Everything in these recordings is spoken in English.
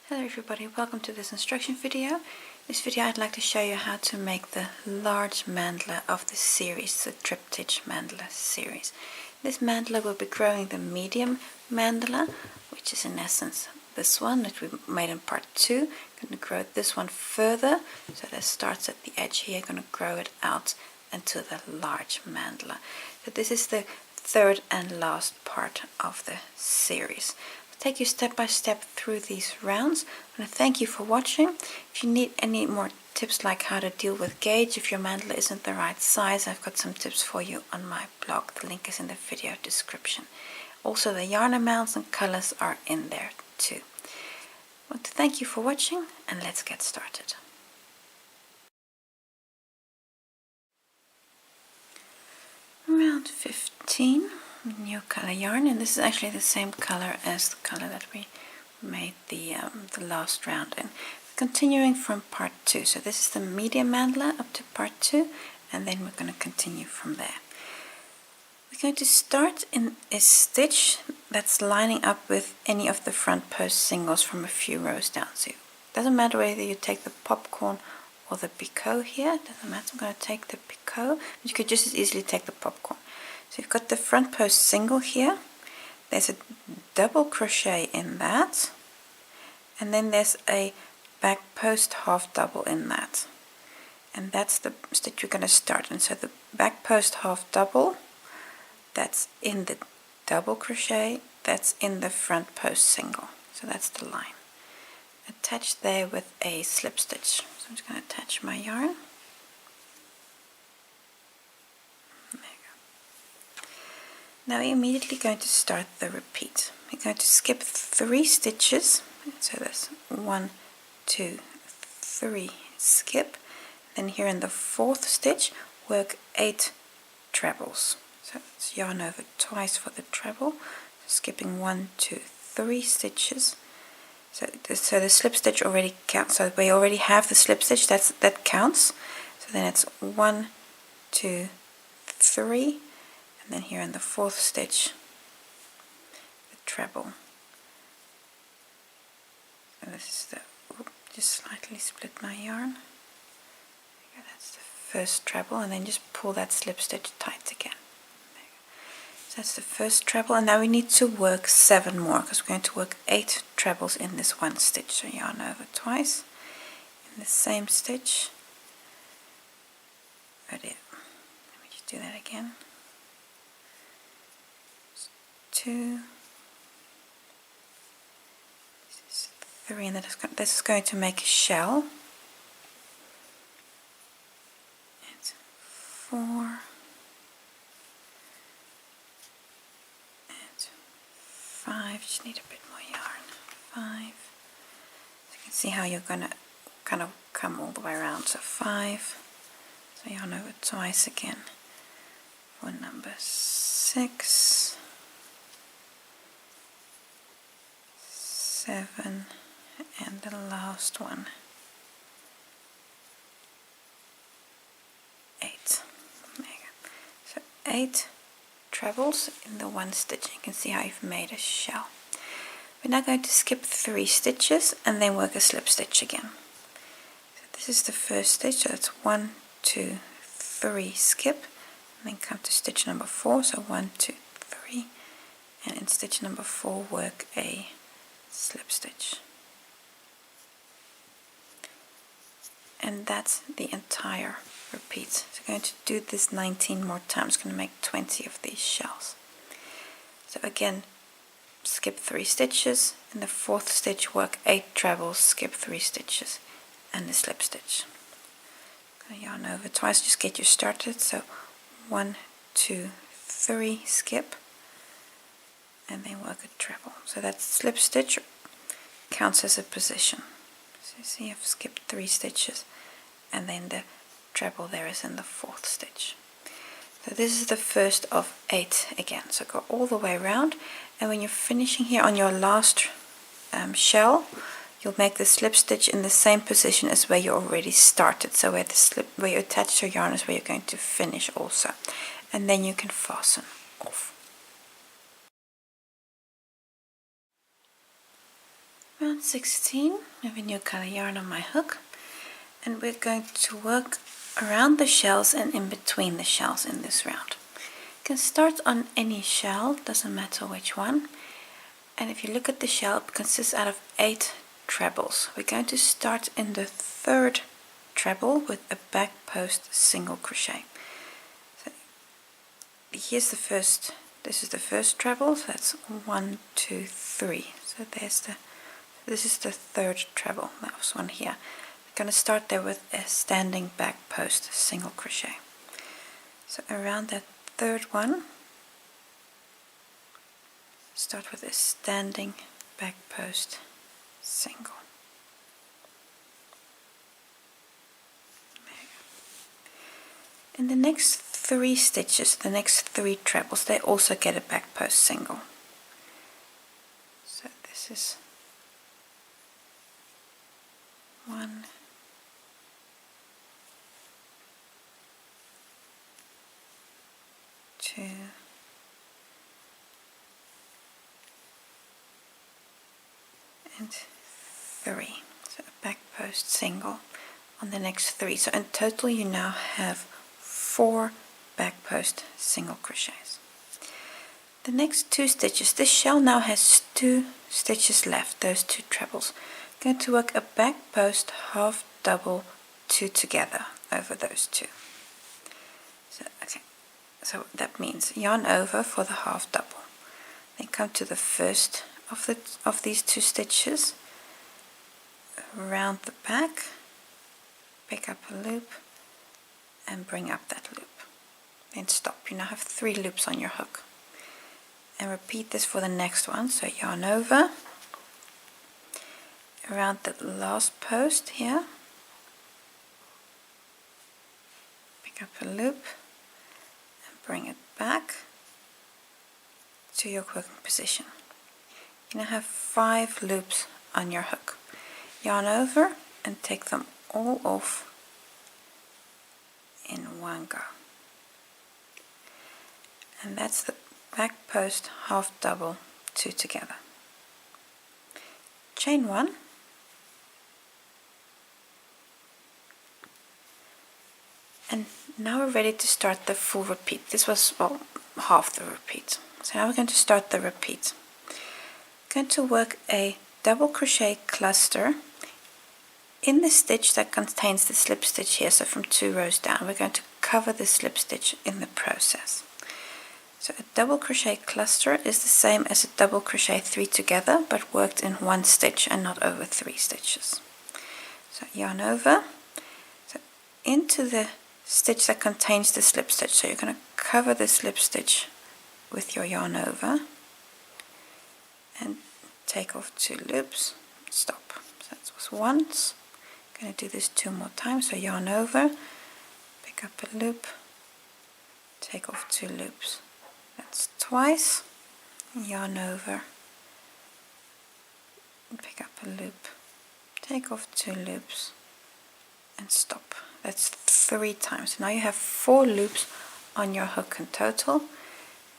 Hello everybody, welcome to this instruction video. This video I'd like to show you how to make the large mandala of the series, the Triptych mandala series. This mandala will be growing the medium mandala, which is in essence this one that we made in part 2. I'm going to grow this one further, so that starts at the edge here, I'm going to grow it out into the large mandala. So this is the third and last part of the series. Take you step by step through these rounds. I want to thank you for watching. If you need any more tips like how to deal with gauge if your mandala isn't the right size, I've got some tips for you on my blog. The link is in the video description. Also the yarn amounts and colors are in there too. I want to thank you for watching and let's get started. Round 15. New color yarn, and this is actually the same color as the color that we made the last round in. Continuing from part 2, so this is the medium mandala up to part 2, and then we're going to continue from there. We're going to start in a stitch that's lining up with any of the front post singles from a few rows down. So it doesn't matter whether you take the popcorn or the picot here, it doesn't matter. I'm going to take the picot, but you could just as easily take the popcorn. So you've got the front post single here, there's a double crochet in that, and then there's a back post half double in that, and that's the stitch you're going to start in. So the back post half double, that's in the double crochet, that's in the front post single, so that's the line. Attached there with a slip stitch. So I'm just going to attach my yarn. Now we're immediately going to start the repeat. We're going to skip 3 stitches, so that's 1, 2, 3, skip. Then here in the 4th stitch, work 8 trebles. So it's yarn over twice for the treble, so skipping 1, 2, 3 stitches. So the slip stitch already counts. So we already have the slip stitch. That counts. So then it's 1, 2, 3. And then here in the 4th stitch, the treble. So this is the, just slightly split my yarn. There you go, that's the first treble, and then just pull that slip stitch tight again. There you go. So that's the first treble, and now we need to work 7 more because we're going to work 8 trebles in this one stitch. So yarn over twice in the same stitch. Oh dear, let me just do that again. 2, this is 3, and this is going to make a shell. It's 4 and 5. Just need a bit more yarn. 5. So you can see how you're going to kind of come all the way around. So 5. So yarn over twice again for number 6. 7, and the last one 8. There you go. So 8 trebles in the one stitch. You can see how you've made a shell. We're now going to skip 3 stitches and then work a slip stitch again. So this is the first stitch, so it's 1, 2, 3, skip, and then come to stitch number 4. So 1, 2, 3, and in stitch number 4 work a slip stitch, and that's the entire repeat. So I'm going to do this 19 more times. I'm going to make 20 of these shells. So again, skip 3 stitches, in the 4th stitch work 8 trebles, skip 3 stitches and the slip stitch. Going to yarn over twice, just get you started. So 1, 2, 3, skip, and then work a treble. So that slip stitch counts as a position. So you see I've skipped 3 stitches, and then the treble there is in the 4th stitch. So this is the first of 8 again. So go all the way around, and when you're finishing here on your last shell, you'll make the slip stitch in the same position as where you already started. So where you attach your yarn is where you're going to finish also, and then you can fasten off. round 16. I have a new color yarn on my hook, and we're going to work around the shells and in between the shells in this round. You can start on any shell, doesn't matter which one. And if you look at the shell, it consists out of 8 trebles. We're going to start in the 3rd treble with a back post single crochet. So here's the first. This is the first treble, so that's 1, 2, 3. So this is the 3rd treble. That was one here. We're going to start there with a standing back post single crochet. So around that 3rd one, start with a standing back post single. In the next 3 stitches, the next 3 trebles, they also get a back post single. So this is 1, 2, and 3. So a back post single on the next 3. So in total you now have 4 back post single crochets. The next 2 stitches, this shell now has 2 stitches left, those 2 trebles. I'm going to work a back post half double 2 together over those 2. So that means yarn over for the half double. Then come to the first of these 2 stitches, round the back, pick up a loop and bring up that loop. Then stop. You now have 3 loops on your hook. And repeat this for the next one. So yarn over, around the last post here, pick up a loop and bring it back to your working position. You now have 5 loops on your hook. Yarn over and take them all off in one go. And that's the back post half double 2 together. Chain 1, and now we're ready to start the full repeat. This was, well, half the repeat. So now we're going to start the repeat. I'm going to work a double crochet cluster in the stitch that contains the slip stitch here. So from 2 rows down, we're going to cover the slip stitch in the process. So a double crochet cluster is the same as a double crochet 3 together, but worked in 1 stitch and not over 3 stitches. So yarn over, so into the stitch that contains the slip stitch. So you're going to cover the slip stitch with your yarn over and take off 2 loops, stop. So that was once. I'm going to do this 2 more times. So yarn over, pick up a loop, take off 2 loops. That's twice. Yarn over, pick up a loop, take off 2 loops and stop. That's 3 times. Now you have 4 loops on your hook in total.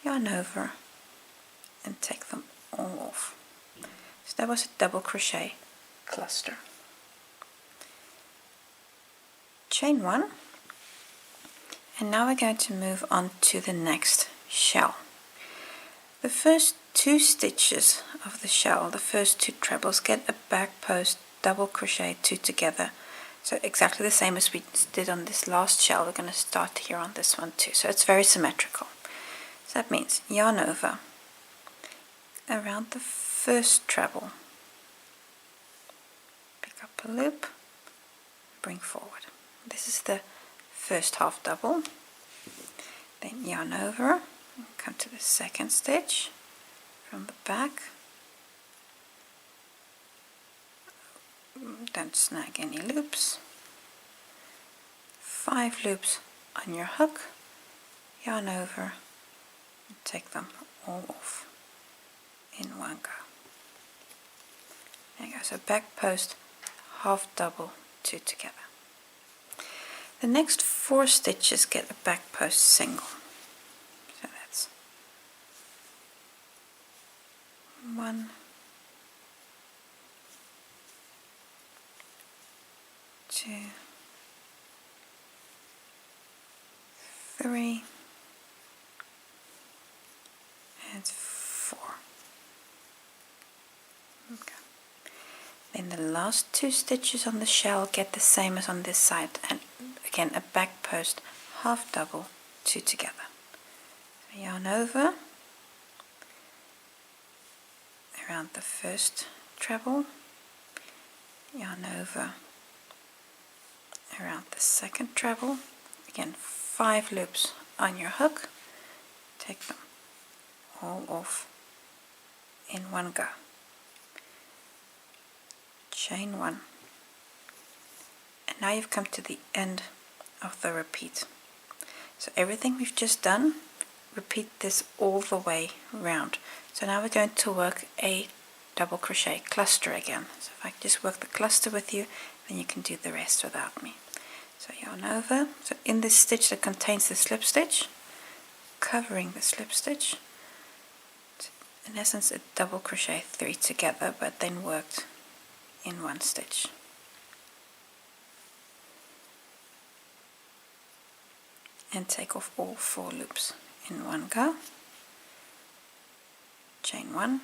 Yarn over and take them all off. So that was a double crochet cluster. Chain 1, and now we're going to move on to the next shell. The first 2 stitches of the shell, the first 2 trebles, get a back post double crochet 2 together. So exactly the same as we did on this last shell, we're going to start here on this one too. So it's very symmetrical. So that means yarn over, around the first treble, pick up a loop, bring forward. This is the first half double. Then yarn over, come to the second stitch from the back. Don't snag any loops. 5 loops on your hook, yarn over, and take them all off in one go. There you go. So back post half double 2 together. The next 4 stitches get a back post single. So that's 1, 2, 3, and 4. Okay. Then the last 2 stitches on the shell get the same as on this side, and again a back post half double, 2 together. So yarn over around the first treble, yarn over around the second treble, again 5 loops on your hook, take them all off in one go. Chain 1, and now you've come to the end of the repeat. So everything we've just done, repeat this all the way round. So now we're going to work a double crochet cluster again. So if I just work the cluster with you, then you can do the rest without me. So yarn over, so in this stitch that contains the slip stitch, covering the slip stitch, in essence a double crochet 3 together, but then worked in one stitch. And take off all 4 loops in one go. Chain 1,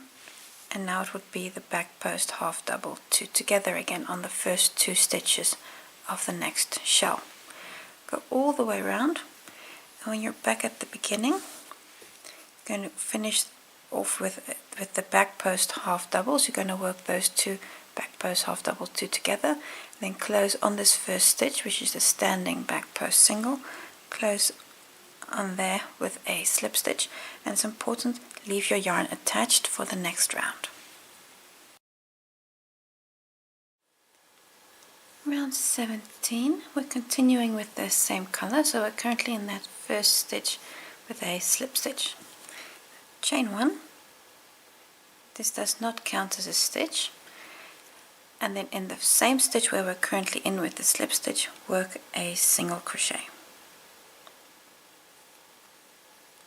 and now it would be the back post half double, 2 together again on the first 2 stitches of the next shell. Go all the way around, and when you're back at the beginning, you're going to finish off with the back post half doubles. You're going to work those 2 back post half double, 2 together, then close on this first stitch, which is the standing back post single, close on there with a slip stitch, and it's important, leave your yarn attached for the next round. Round 17, we're continuing with the same color, so we're currently in that first stitch with a slip stitch. Chain 1, this does not count as a stitch, and then in the same stitch where we're currently in with the slip stitch, work a single crochet.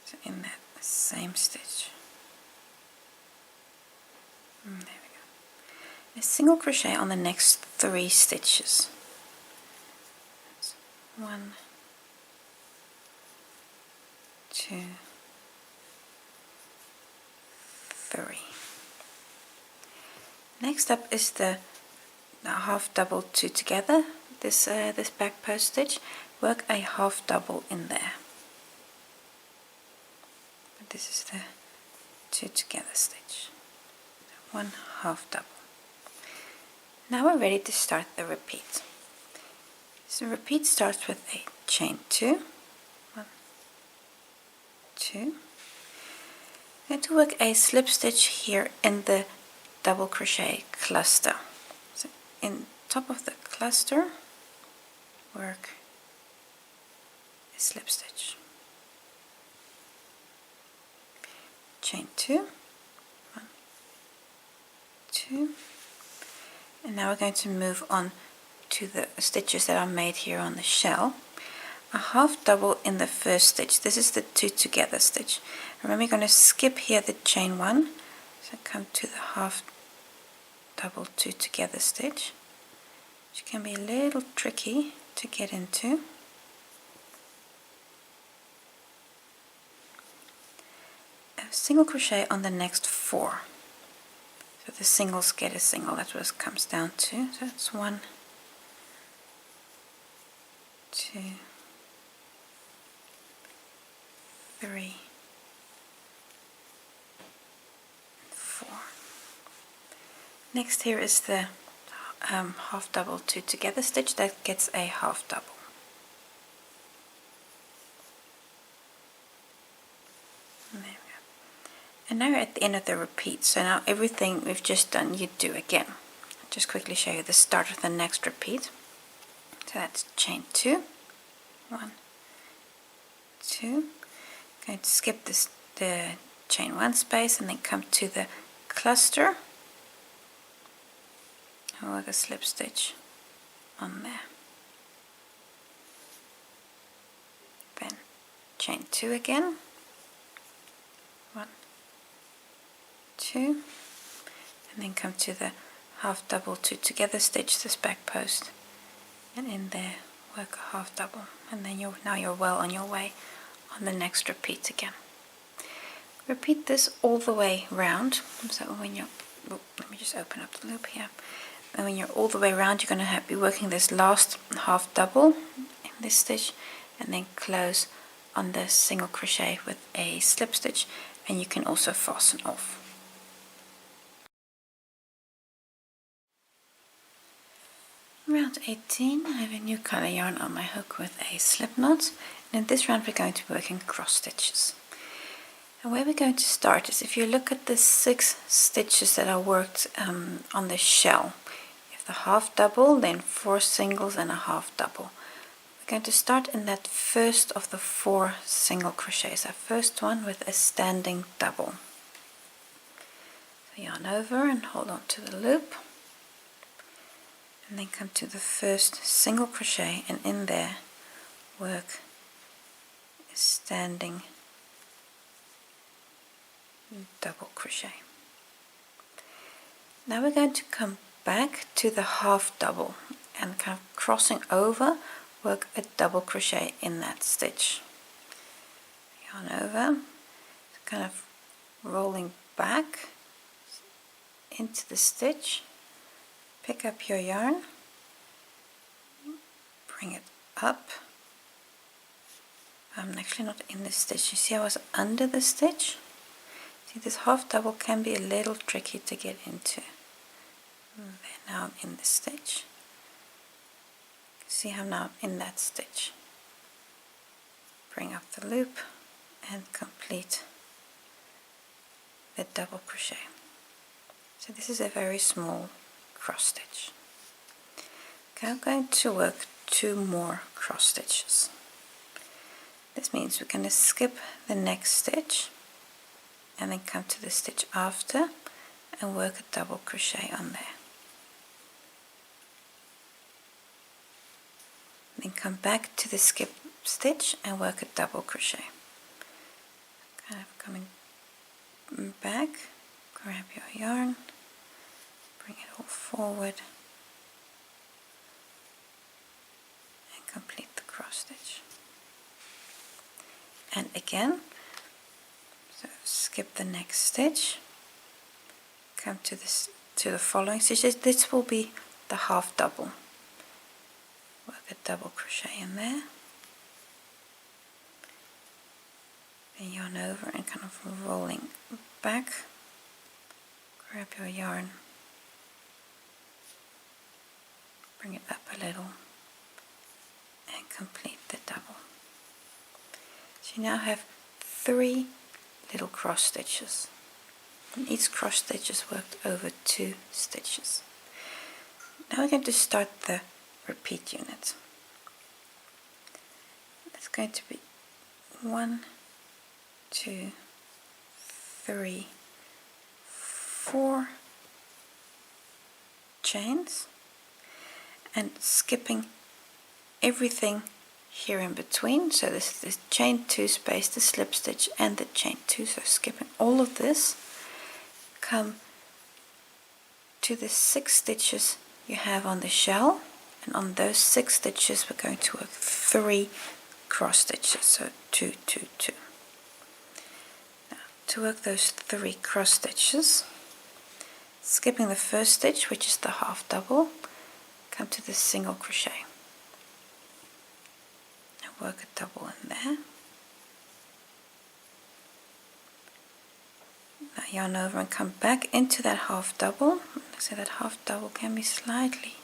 So in that same stitch, there we go, a single crochet on the next 3 stitches. That's 1, 2, 3. Next up is the half double 2 together, this back post stitch. Work a half double in there. But this is the 2 together stitch. 1 half double. Now we're ready to start the repeat. So repeat starts with a chain 2, 1, 2. I'm going to work a slip stitch here in the double crochet cluster. So in top of the cluster, work a slip stitch. Chain 2, 1, 2, and now we're going to move on to the stitches that are made here on the shell. A half double in the first stitch. This is the 2 together stitch. Remember, you're going to skip here the chain 1, so come to the half double 2 together stitch, which can be a little tricky to get into. A single crochet on the next 4. So the singles get a single, that's what it comes down to. So that's 1, 2, 3, 4. Next here is the half double 2 together stitch that gets a half double. And there we go. And now we're at the end of the repeat. So now everything we've just done you do again. I'll just quickly show you the start of the next repeat. So that's chain 2, 1, 2. Going to skip the chain 1 space and then come to the cluster. I'll work a slip stitch on there. Then chain 2 again. 1, 2, and then come to the half double 2 together stitch, this back post and in there work a half double, and then now you're well on your way on the next repeat again. Repeat this all the way round. So when you're, let me just open up the loop here. And when you're all the way around, you're going to be working this last half double in this stitch, and then close on the single crochet with a slip stitch, and you can also fasten off. Round 18, I have a new color yarn on my hook with a slip knot, and in this round we're going to be working cross stitches. And where we're going to start is, if you look at the 6 stitches that are worked on the shell, you have the half double, then 4 singles and a half double. We're going to start in that first of the 4 single crochets, our first one with a standing double. So yarn over and hold on to the loop, and then come to the first single crochet, and in there work a standing double crochet. Now we're going to come back to the half double and kind of crossing over, work a double crochet in that stitch. Yarn over, kind of rolling back into the stitch, pick up your yarn, bring it up. I'm actually not in the stitch. You see I was under the stitch? See, this half double can be a little tricky to get into. There, now I'm in the stitch. See how now I'm in that stitch. Bring up the loop and complete the double crochet. So this is a very small cross stitch. Okay, I'm going to work 2 more cross stitches. This means we're going to skip the next stitch and then come to the stitch after and work a double crochet on there. Then come back to the skip stitch and work a double crochet. Kind of coming back, grab your yarn, bring it all forward and complete the cross stitch. And again, so skip the next stitch, come to the following stitches. This will be the half double. Work a double crochet in there, then yarn over and kind of rolling back, grab your yarn, bring it up a little and complete the double. So you now have 3 little cross stitches, and each cross stitch is worked over 2 stitches. Now we're going to start the repeat unit. It's going to be 1, 2, 3, 4 chains, and skipping everything here in between. So this is the chain 2 space, the slip stitch and the chain 2, so skipping all of this. Come to the 6 stitches you have on the shell, and on those 6 stitches we're going to work 3 cross stitches, so 2, 2, 2. Now to work those 3 cross stitches, skipping the first stitch, which is the half double, come to the single crochet and work a double in there. Now yarn over and come back into that half double. So that half double can be slightly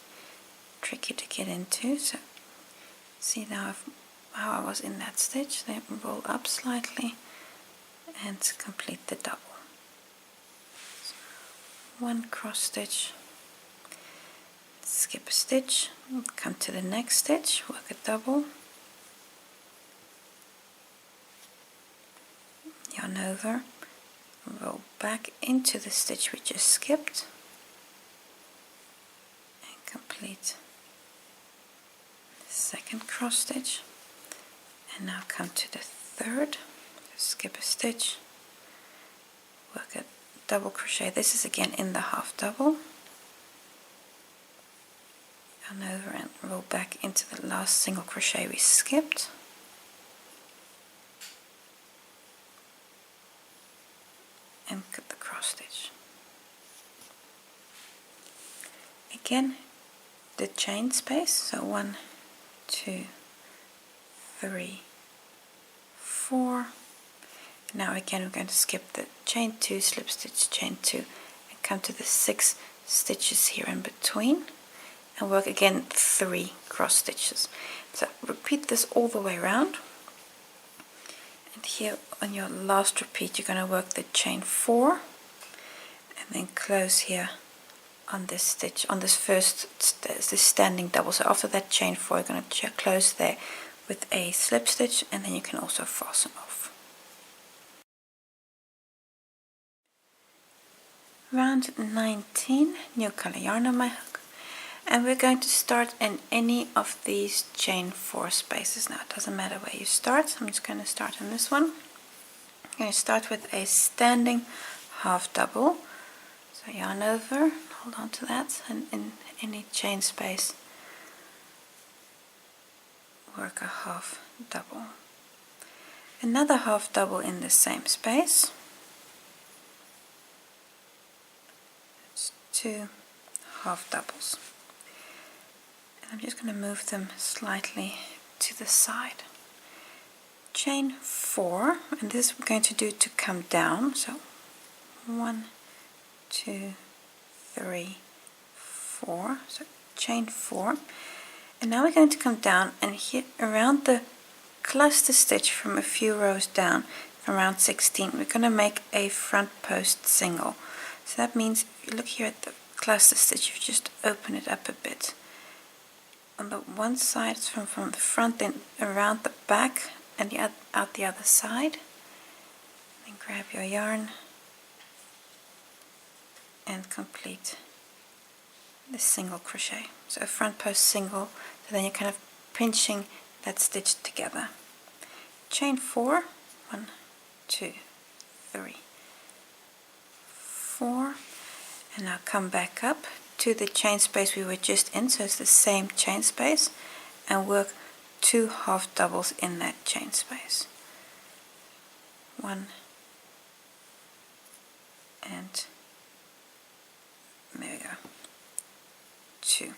tricky to get into, so see now how I was in that stitch, then roll up slightly and complete the double. So 1 cross stitch, skip a stitch, come to the next stitch, work a double, yarn over, roll back into the stitch we just skipped and complete the 2nd cross stitch. And now come to the 3rd, skip a stitch, work a double crochet. This is again in the half double, yarn over and roll back into the last single crochet we skipped. And cut the cross stitch. Again, the chain space, so 1, 2, 3, 4. Now again we're going to skip the chain 2, slip stitch, chain 2, and come to the 6 stitches here in between, and work again 3 cross stitches. So repeat this all the way around, and here on your last repeat you're going to work the chain 4, and then close here on this stitch, on this first this standing double. So after that chain 4 you're going to close there with a slip stitch, and then you can also fasten off. Round 19, new color yarn on my hook, and we're going to start in any of these chain 4 spaces. Now it doesn't matter where you start, I'm just going to start in this one. I'm going to start with a standing half double, so yarn over, hold on to that, and in any chain space work a half double, another half double in the same space, 2 half doubles, and I'm just going to move them slightly to the side. Chain 4, and this we're going to do to come down, so 1, 2, 3, 4, so chain 4, and now we're going to come down and hit around the cluster stitch from a few rows down, from round 16 we're going to make a front post single. So that means if you look here at the cluster stitch, you just open it up a bit. On the one side it's from the front, then around the back, and out the other side. Then grab your yarn and complete the single crochet. So a front post single, so then you're kind of pinching that stitch together. Chain 4, 1, 2, 3, 4, and now come back up to the chain space we were just in, so it's the same chain space, and work 2 half doubles in that chain space. 1 and there we go, 2,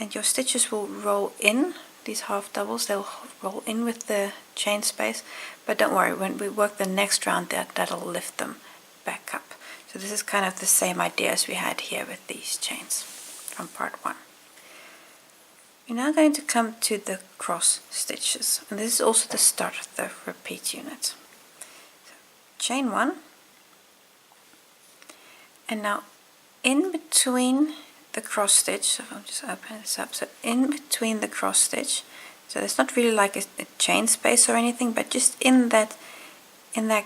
and your stitches will roll in, these half doubles, they'll roll in with the chain space, but don't worry, when we work the next round that'll lift them back up. So this is kind of the same idea as we had here with these chains from part 1. You're now going to come to the cross stitches, and this is also the start of the repeat unit. So, chain 1, and now in between the cross stitch, so I'll just open this up, so in between the cross stitch, so it's not really like a chain space or anything, but just in that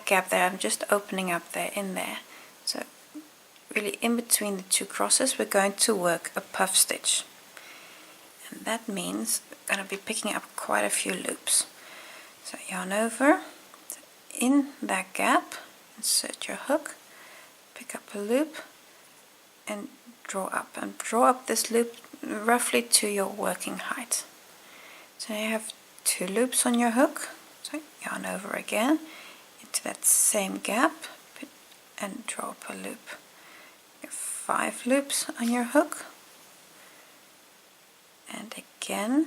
gap there, I'm just opening up there, in there. So really in between the 2 crosses we're going to work a puff stitch, and that means we're going to be picking up quite a few loops. So yarn over, in that gap, insert your hook, pick up a loop and draw up this loop roughly to your working height. So now you have 2 loops on your hook, so yarn over again into that same gap and draw up a loop. You have 5 loops on your hook, and again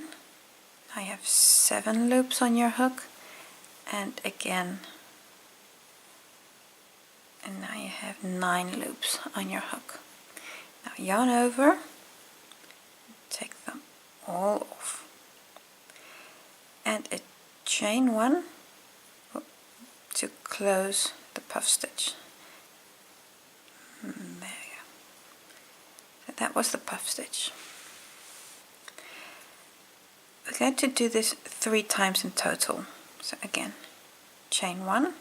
now you have 7 loops on your hook, and again, and now you have 9 loops on your hook. Now yarn over, take them all off, and a chain 1 to close the puff stitch. There you go. So that was the puff stitch. We're going to do this 3 times in total. So again, chain 1,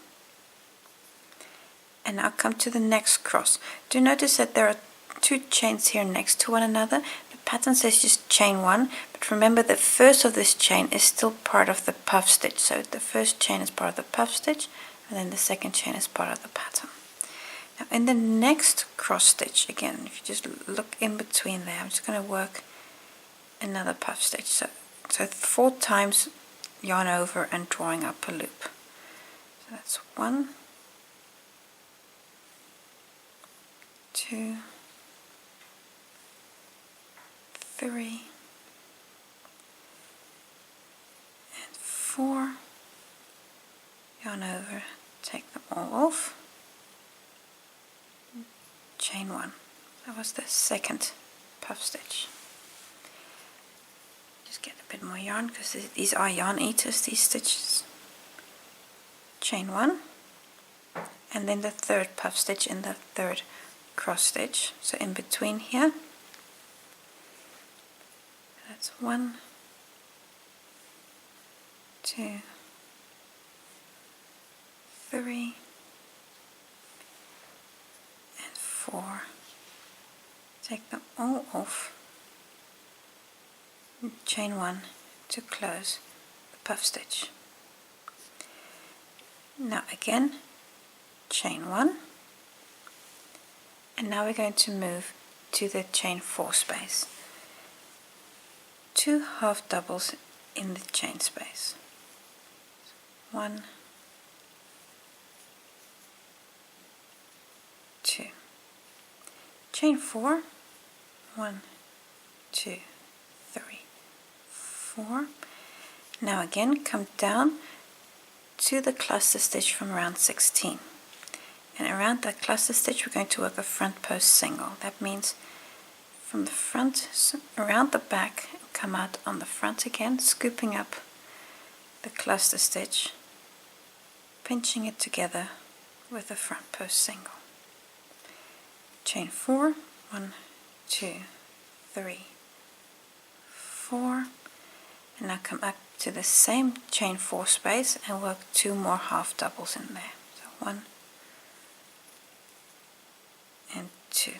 and now come to the next cross. Do notice that there are 2 chains here next to one another. The pattern says just chain 1, but remember the first of this chain is still part of the puff stitch. So the first chain is part of the puff stitch, and then the second chain is part of the pattern. Now in the next cross stitch, again, if you just look in between there, I'm just going to work another puff stitch. So 4 times yarn over and drawing up a loop. So that's 1, 2, 3, and 4. Yarn over, take them all off, chain 1. That was the second puff stitch. Just get a bit more yarn because these are yarn eaters, these stitches. Chain 1, and then the third puff stitch in the third cross stitch. So in between here, that's 1, 2, 3, and 4. Take them all off, and chain 1 to close the puff stitch. Now again, chain 1, and now we're going to move to the chain 4 space. 2 half doubles in the chain space. 1, 2. Chain 4, 1, 2, 3, 4. Now again, come down to the cluster stitch from round 16. And around that cluster stitch, we're going to work a front post single. That means from the front, around the back, come out on the front again, scooping up the cluster stitch, pinching it together with a front post single. Chain 4, 1, 2, 3, 4, and now come up to the same chain 4 space and work 2 more half doubles in there. So 1 and 2.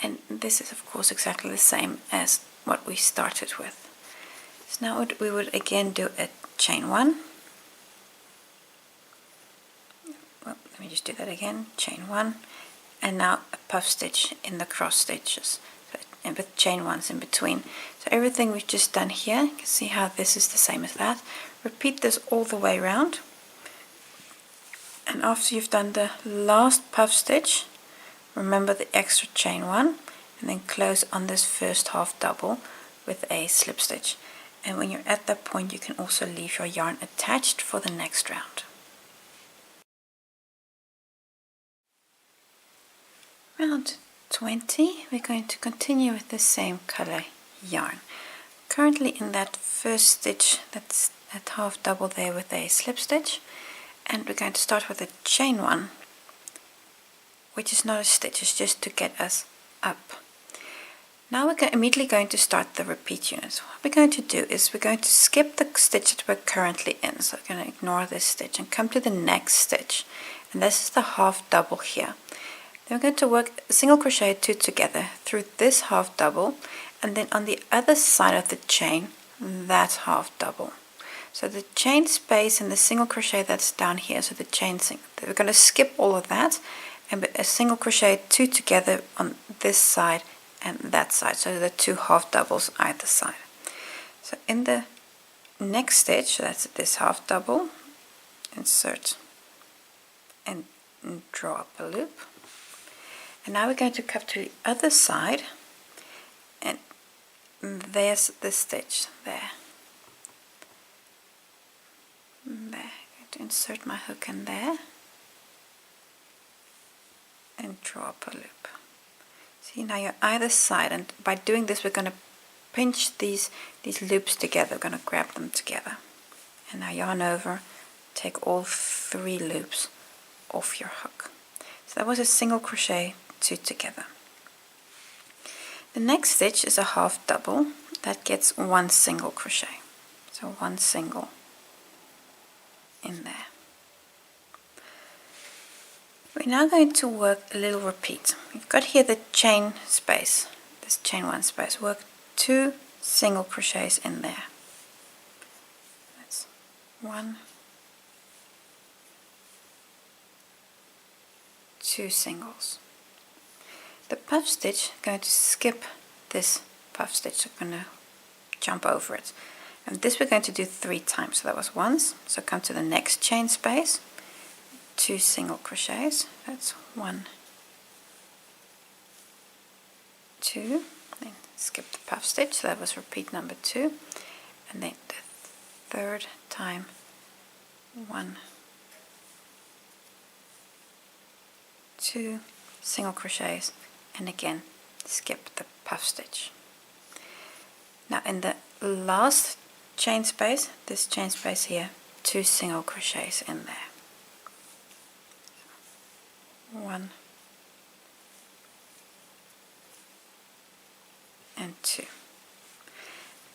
And this is of course exactly the same as what we started with. So now we would again do a chain 1. Well, let me just do that again. Chain 1, and now a puff stitch in the cross stitches, and with chain 1s in between. So everything we've just done here, you can see how this is the same as that. Repeat this all the way around, and after you've done the last puff stitch, remember the extra chain 1, and then close on this first half double with a slip stitch. And when you're at that point, you can also leave your yarn attached for the next round. Round 20, we're going to continue with the same color yarn. Currently in that first stitch, that's at half double there with a slip stitch, and we're going to start with a chain 1, which is not a stitch, it's just to get us up. Now we're immediately going to start the repeat units. What we're going to do is we're going to skip the stitch that we're currently in, so we're going to ignore this stitch and come to the next stitch, and this is the half double here. Then we're going to work single crochet 2 together through this half double, and then on the other side of the chain, that half double. So the chain space and the single crochet that's down here, so the chain single, we're going to skip all of that and a single crochet 2 together on this side and that side, so the 2 half doubles either side. So in the next stitch, so that's this half double, insert and draw up a loop. And now we're going to come to the other side, and there's the stitch there. I'm going to insert my hook in there and draw up a loop. See, now you're either side, and by doing this we're going to pinch these loops together. We're going to grab them together. And now yarn over, take all 3 loops off your hook. So that was a single crochet 2 together. The next stitch is a half double that gets 1 single crochet. So 1 single in there. We're now going to work a little repeat. We've got here the chain space, this chain 1 space. Work 2 single crochets in there. That's 1, 2 singles. The puff stitch, going to skip this puff stitch, so I'm going to jump over it. And this we're going to do 3 times. So that was once. So come to the next chain space, 2 single crochets. That's 1, 2. Then skip the puff stitch. So that was repeat number 2. And then the third time, 1, 2 single crochets, and again skip the puff stitch. Now in the last chain space, this chain space here, 2 single crochets in there. 1 and 2.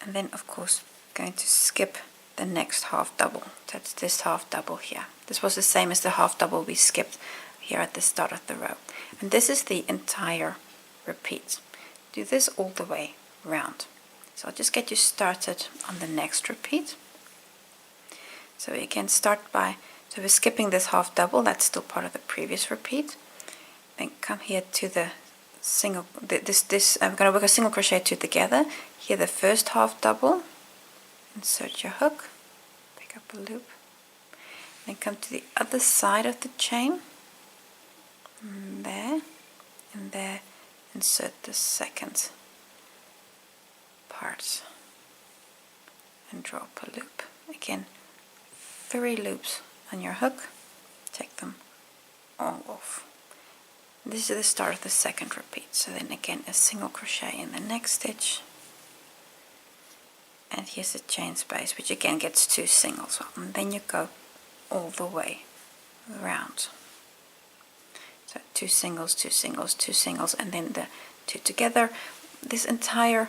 And then of course going to skip the next half double. That's this half double here. This was the same as the half double we skipped here at the start of the row. And this is the entire repeat. Do this all the way round. So I'll just get you started on the next repeat. So we can start by, so we're skipping this half double, that's still part of the previous repeat. Then come here to the single, I'm going to work a single crochet 2 together. Here the first half double, insert your hook, pick up a loop, then come to the other side of the chain, and there, insert the second part and draw up a loop. Again, 3 loops on your hook, take them all off. This is the start of the second repeat. So then again a single crochet in the next stitch, and here's the chain space, which again gets 2 singles, and then you go all the way around. So 2 singles, 2 singles, 2 singles, and then the 2 together. This entire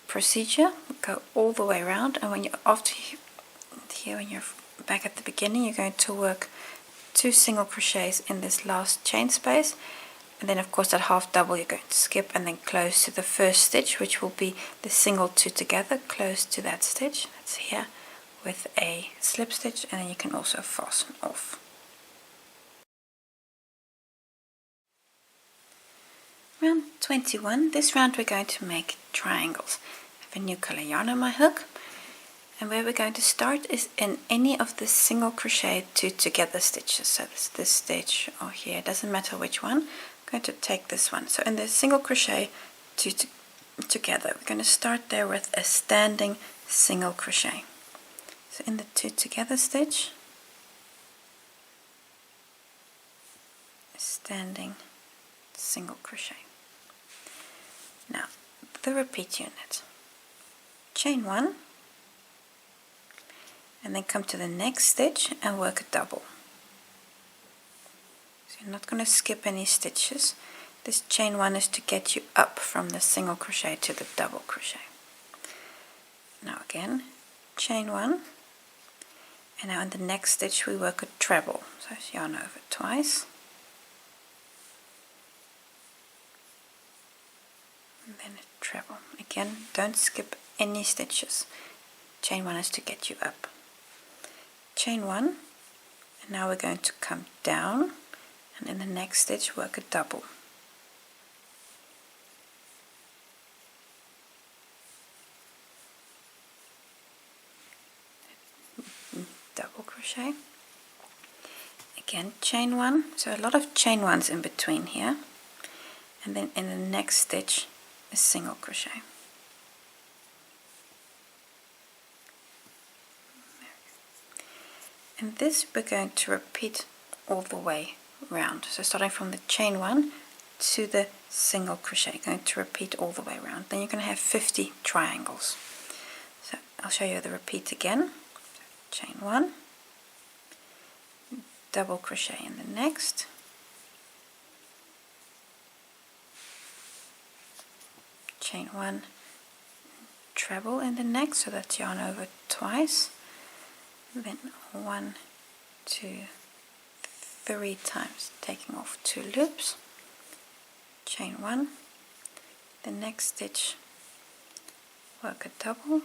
procedure go all the way around, and when you're after here, when you're back at the beginning, you're going to work 2 single crochets in this last chain space, and then of course that half double you're going to skip and then close to the first stitch, which will be the single 2 together, close to that stitch. That's here with a slip stitch, and then you can also fasten off. Round 21. This round we're going to make triangles. I have a new color yarn on my hook, and where we're going to start is in any of the single crochet 2 together stitches. So this stitch or here, it doesn't matter which one. I'm going to take this one. So in the single crochet 2 together, we're going to start there with a standing single crochet. So in the 2 together stitch, a standing single crochet. Now the repeat unit, chain 1, and then come to the next stitch and work a double. So you're not going to skip any stitches. This chain 1 is to get you up from the single crochet to the double crochet. Now again, chain 1, and now in the next stitch we work a treble. So yarn over twice, and then a treble. Again, don't skip any stitches. Chain 1 is to get you up. Chain 1, and now we're going to come down, and in the next stitch work a double. Double crochet. Again, chain 1, so a lot of chain 1s in between here, and then in the next stitch a single crochet. And this we're going to repeat all the way round. So starting from the chain 1 to the single crochet, going to repeat all the way around. Then you're going to have 50 triangles. So I'll show you the repeat again. So chain 1, double crochet in the next, chain 1, treble in the next, so that's yarn over twice, then 1, 2, 3 times, taking off 2 loops, chain 1, the next stitch, work a double,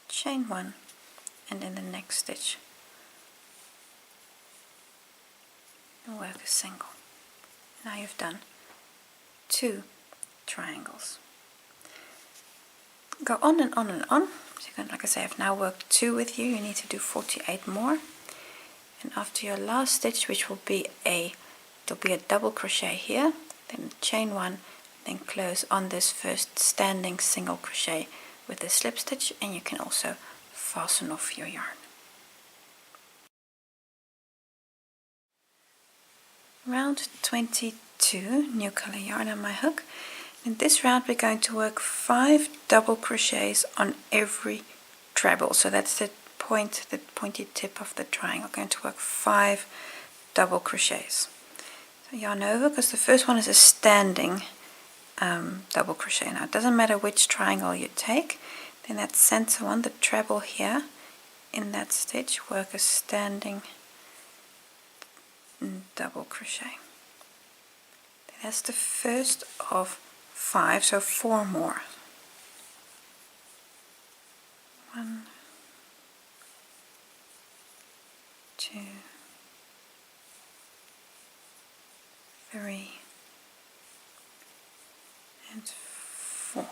chain 1, and in the next stitch work a single. Now you've done 2 triangles. Go on and on and on. So you can, like I say, I've now worked 2 with you. You need to do 48 more. And after your last stitch, which will be there'll be a double crochet here, then chain 1, then close on this first standing single crochet with a slip stitch, and you can also fasten off your yarn. Round 22, new color yarn on my hook. In this round we're going to work 5 double crochets on every treble, so that's the pointy tip of the triangle. We're going to work 5 double crochets. So yarn over, because the first one is a standing double crochet. Now it doesn't matter which triangle you take, then that center one, the treble here, in that stitch work a standing double crochet. That's the first of 5, so 4 more. 1, 2, 3, and 4.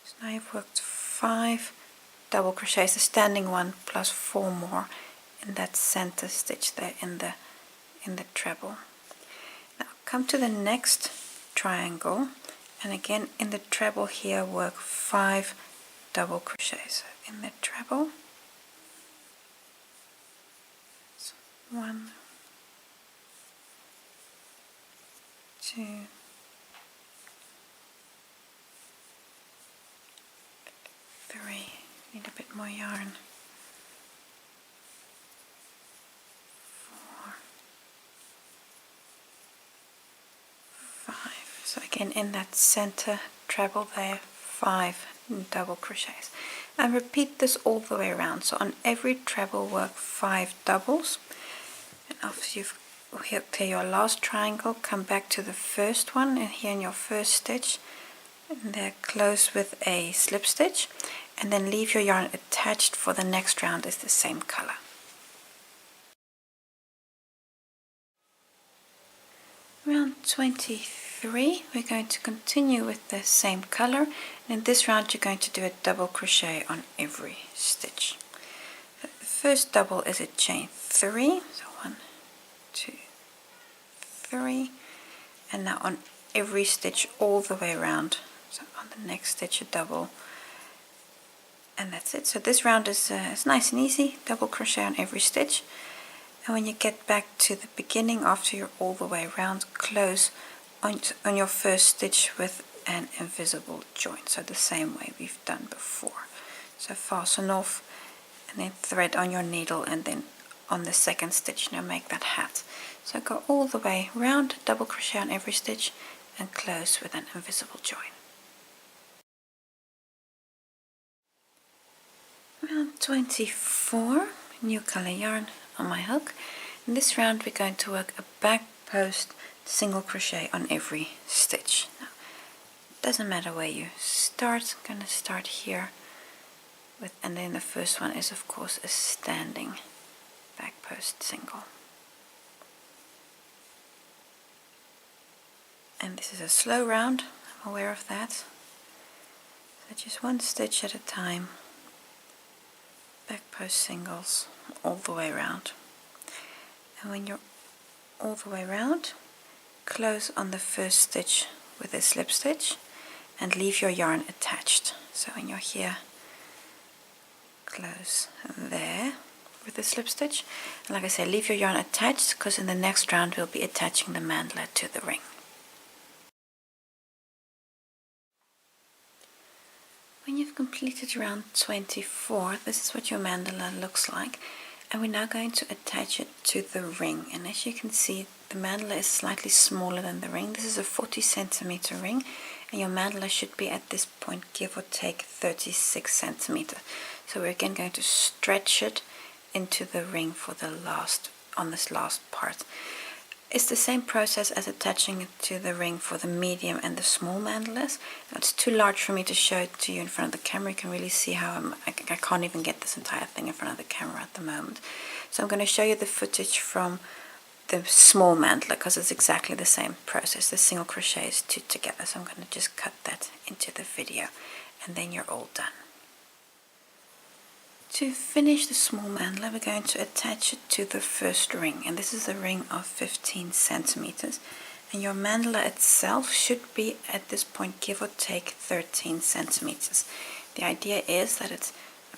So now you've worked 5 double crochets, the standing one plus 4 more in that center stitch there in the treble. Now come to the next triangle, and again in the treble here work 5 double crochets. So in the treble, so 1, 2, 3, need a bit more yarn, 4, 5. So again in that center treble there, 5 double crochets, and repeat this all the way around. So on every treble work 5 doubles, and after you've clear your last triangle, come back to the first one, and here in your first stitch, and there close with a slip stitch, and then leave your yarn attached for the next round is the same color. Round 23, we're going to continue with the same color, and in this round you're going to do a double crochet on every stitch. The first double is a chain 3, so 1, 2, 3, and now on every stitch all the way around, so on the next stitch a double, and that's it. So this round is nice and easy, double crochet on every stitch, and when you get back to the beginning after you're all the way around, close on your first stitch with an invisible join, so the same way we've done before. So fasten off and then thread on your needle, and then on the second stitch now make that hat. So go all the way round, double crochet on every stitch, and close with an invisible join. Round 24, new color yarn on my hook. In this round we're going to work a back post single crochet on every stitch. Now, it doesn't matter where you start. I'm going to start here with, and then the first one is of course a standing back post single. And this is a slow round, I'm aware of that. So just one stitch at a time, back post singles all the way around. And when you're all the way around, close on the first stitch with a slip stitch and leave your yarn attached. So when you're here, close there with the slip stitch, and like I say, leave your yarn attached, because in the next round we'll be attaching the mandala to the ring. When you've completed round 24, this is what your mandala looks like, and we're now going to attach it to the ring. And as you can see, the mandala is slightly smaller than the ring. This is a 40 centimeter ring, and your mandala should be at this point give or take 36 centimeters. So we're again going to stretch it into the ring for the last, on this last part. It's the same process as attaching it to the ring for the medium and the small mandalas. It's too large for me to show it to you in front of the camera. You can really see how I can't even get this entire thing in front of the camera at the moment. So I'm going to show you the footage from the small mandala because it's exactly the same process. The single crochet is 2 together, so I'm going to just cut that into the video and then you're all done. To finish the small mandala, we're going to attach it to the first ring, and this is a ring of 15 centimeters, and your mandala itself should be at this point give or take 13 centimeters. The idea is that it's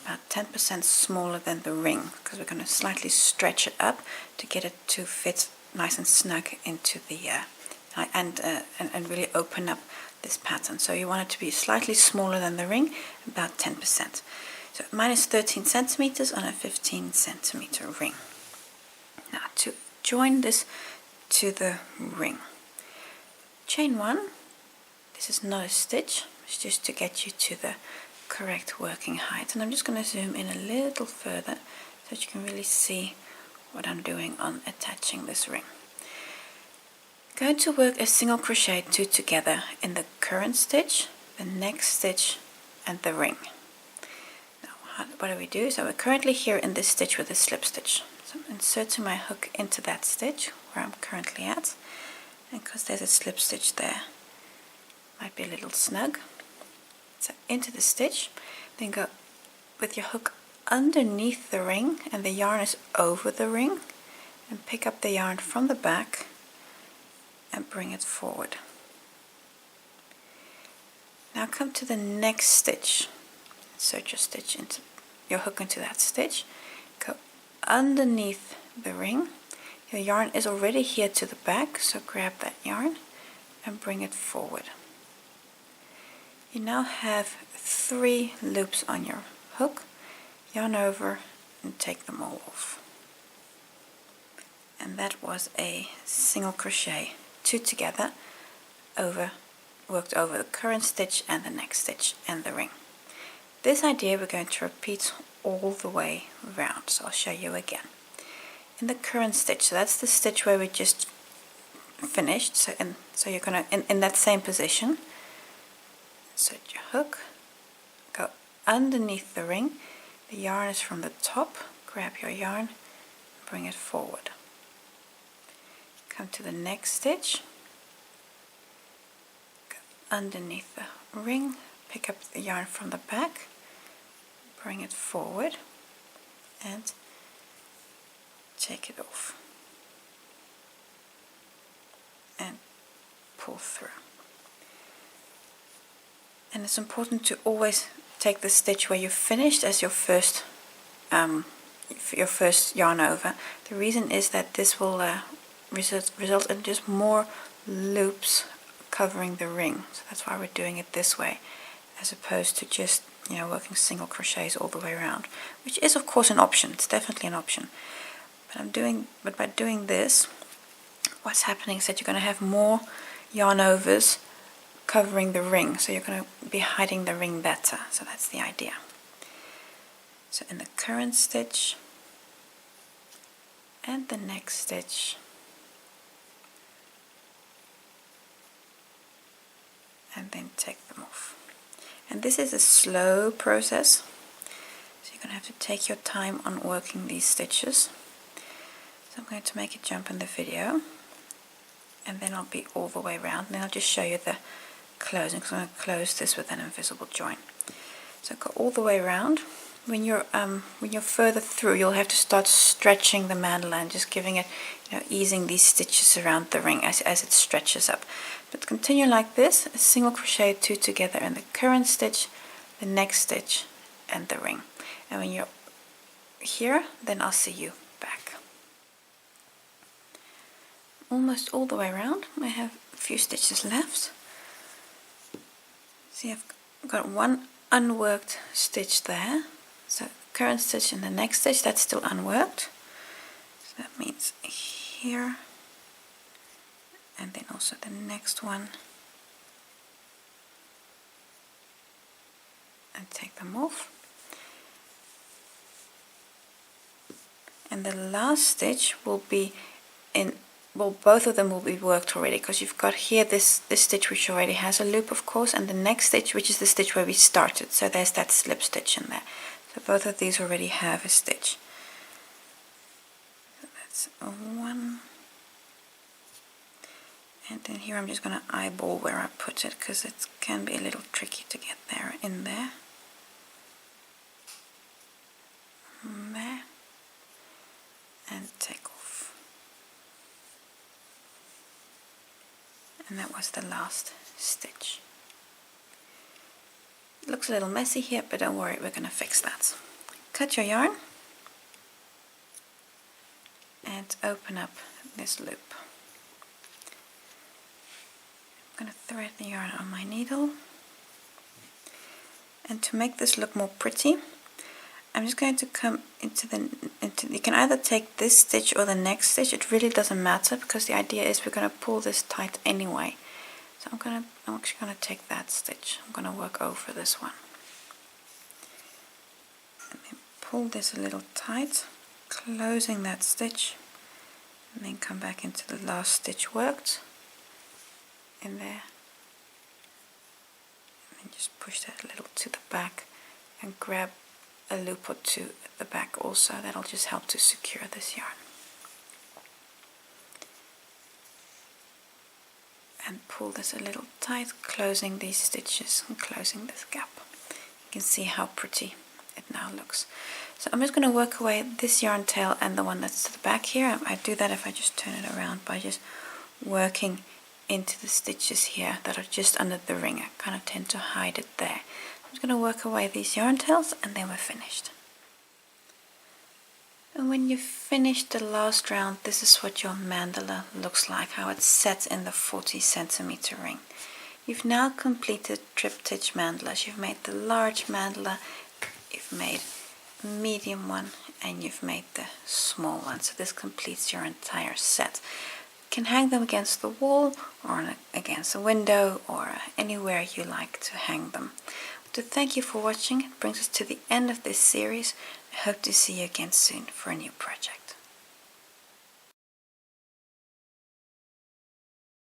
about 10% smaller than the ring, because we're going to slightly stretch it up to get it to fit nice and snug into the and really open up this pattern. So you want it to be slightly smaller than the ring, about 10%. So mine is 13 centimeters on a 15 centimeter ring. Now to join this to the ring, chain 1. This is not a stitch, it's just to get you to the correct working height, and I'm just going to zoom in a little further so that you can really see what I'm doing on attaching this ring. Going to work a single crochet 2 together in the current stitch, the next stitch, and the ring. Now what do we do? So we're currently here in this stitch with a slip stitch, so I'm inserting my hook into that stitch where I'm currently at, and because there's a slip stitch there, might be a little snug. So into the stitch, then go with your hook underneath the ring and the yarn is over the ring, and pick up the yarn from the back and bring it forward. Now come to the next stitch, insert your hook into that stitch, go underneath the ring. Your yarn is already here to the back, so grab that yarn and bring it forward. You now have 3 loops on your hook, yarn over and take them all off. And that was a single crochet 2 together, worked over the current stitch and the next stitch and the ring. This idea we're going to repeat all the way around, so I'll show you again. In the current stitch, so that's the stitch where we just finished, so you're going to, in that same position, insert your hook, go underneath the ring, the yarn is from the top, grab your yarn, bring it forward. Come to the next stitch, go underneath the ring, pick up the yarn from the back, bring it forward, and take it off, and pull through. And it's important to always take the stitch where you finished as your first yarn over. The reason is that this will result in just more loops covering the ring. So that's why we're doing it this way, as opposed to just working single crochets all the way around, which is of course an option. It's definitely an option. But by doing this, what's happening is that you're going to have more yarn overs covering the ring, so you're going to be hiding the ring better. So that's the idea. So in the current stitch and the next stitch, and then take them off. And this is a slow process, so you're going to have to take your time on working these stitches. So I'm going to make a jump in the video, and then I'll be all the way around, and then I'll just show you the closing, because I'm going to close this with an invisible join. So go all the way around. When you're further through, you'll have to start stretching the mandala and just giving it, easing these stitches around the ring as it stretches up. But continue like this: a single crochet 2 together in the current stitch, the next stitch, and the ring. And when you're here, then I'll see you back. Almost all the way around. I have a few stitches left. See, I've got one unworked stitch there. So current stitch and the next stitch, that's still unworked. So that means here, and then also the next one, and take them off. And the last stitch will be in, well, both of them will be worked already, because you've got here this stitch which already has a loop, of course, and the next stitch, which is the stitch where we started. So there's that slip stitch in there. So both of these already have a stitch. So that's one And then here I'm just going to eyeball where I put it, because it can be a little tricky to get there in there. And there. And take off. And that was the last stitch. It looks a little messy here, but don't worry, we're going to fix that. Cut your yarn and open up this loop. I'm going to thread the yarn on my needle, and to make this look more pretty, I'm just going to come into you can either take this stitch or the next stitch, it really doesn't matter, because the idea is we're going to pull this tight anyway. So I'm actually going to take that stitch, I'm going to work over this one. And then pull this a little tight, closing that stitch, and then come back into the last stitch worked in there, and then just push that a little to the back and grab a loop or two at the back also. That'll just help to secure this yarn. And pull this a little tight, closing these stitches and closing this gap. You can see how pretty it now looks. So I'm just going to work away this yarn tail and the one that's to the back here. I do that if I just turn it around by just working into the stitches here that are just under the ring. I kind of tend to hide it there. I'm just going to work away these yarn tails, and then we're finished. And when you've finished the last round, this is what your mandala looks like, how it's set in the 40cm ring. You've now completed Triptych mandalas. You've made the large mandala, you've made a medium one, and you've made the small one. So this completes your entire set. You can hang them against the wall or against a window or anywhere you like to hang them. So thank you for watching. It brings us to the end of this series. I hope to see you again soon for a new project.